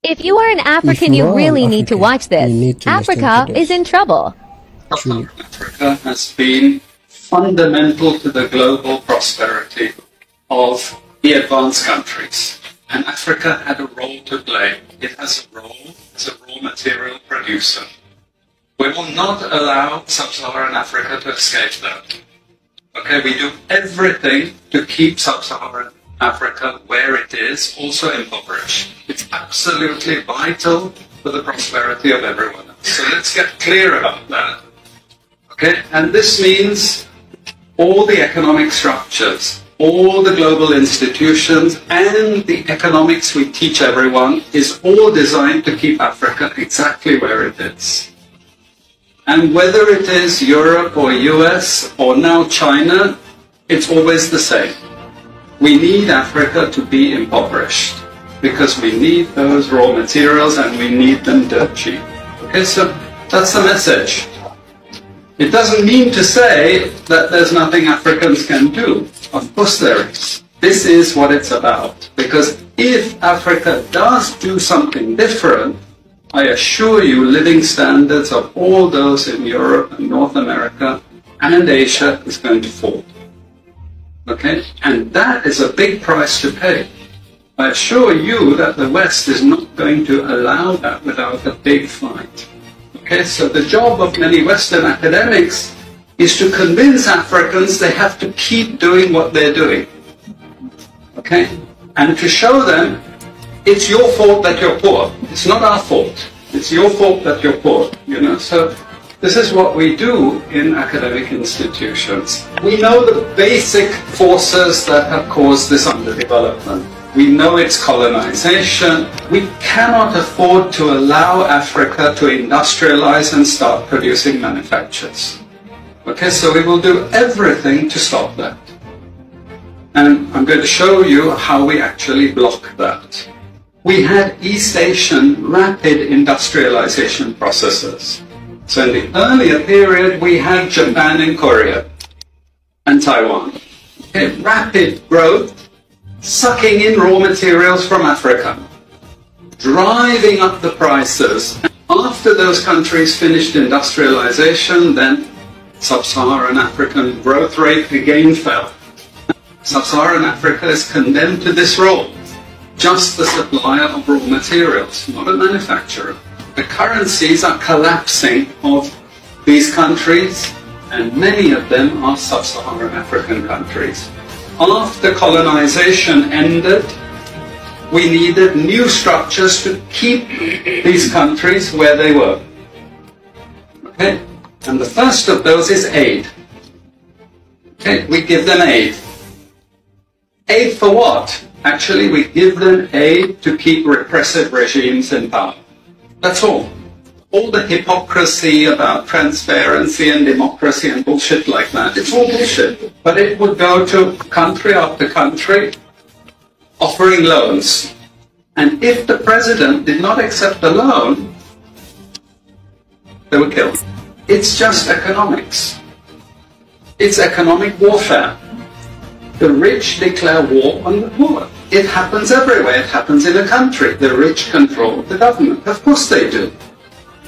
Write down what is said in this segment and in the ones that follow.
If you are an African, you really need to watch this. Africa is in trouble. Africa has been fundamental to the global prosperity of the advanced countries. And Africa had a role to play. It has a role as a raw material producer. We will not allow sub-Saharan Africa to escape that. Okay, we do everything to keep sub-Saharan Africa where it is, also impoverished. It's absolutely vital for the prosperity of everyone else. So let's get clear about that. Okay, and this means all the economic structures, all the global institutions, and the economics we teach everyone is all designed to keep Africa exactly where it is. And whether it is Europe or US or now China, it's always the same. We need Africa to be impoverished because we need those raw materials and we need them dirt cheap. Okay, so that's the message. It doesn't mean to say that there's nothing Africans can do. Of course there is. This is what it's about. Because if Africa does do something different, I assure you living standards of all those in Europe and North America and Asia is going to fall. Okay? And that is a big price to pay. I assure you that the West is not going to allow that without a big fight. Okay, so the job of many Western academics is to convince Africans they have to keep doing what they're doing. Okay? And to show them it's your fault that you're poor. It's not our fault. It's your fault that you're poor. You know, so this is what we do in academic institutions. We know the basic forces that have caused this underdevelopment. We know it's colonization. We cannot afford to allow Africa to industrialize and start producing manufactures. Okay, so we will do everything to stop that. And I'm going to show you how we actually block that. We had East Asian rapid industrialization processes. So in the earlier period, we had Japan and Korea and Taiwan. Okay, rapid growth, sucking in raw materials from Africa, driving up the prices. After those countries finished industrialization, then sub-Saharan African growth rate again fell. Sub-Saharan Africa is condemned to this role, just the supplier of raw materials, not a manufacturer. The currencies are collapsing of these countries, and many of them are sub-Saharan African countries. After colonization ended, we needed new structures to keep these countries where they were. Okay? And the first of those is aid. Okay? We give them aid. Aid for what? Actually, we give them aid to keep repressive regimes in power. That's all. All the hypocrisy about transparency and democracy and bullshit like that, it's all bullshit. But it would go to country after country offering loans. And if the president did not accept the loan, they were killed. It's just economics. It's economic warfare. The rich declare war on the poor. It happens everywhere. It happens in a country. The rich control the government. Of course they do.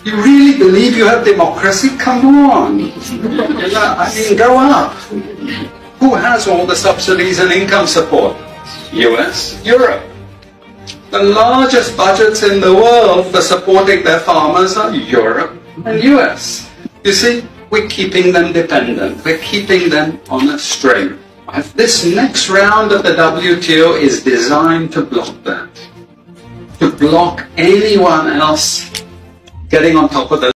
You really believe you have democracy? Come on. I mean, go up. Who has all the subsidies and income support? US, Europe. The largest budgets in the world for supporting their farmers are Europe and US. You see, we're keeping them dependent. We're keeping them on a string. This next round of the WTO is designed to block that. To block anyone else getting on top of the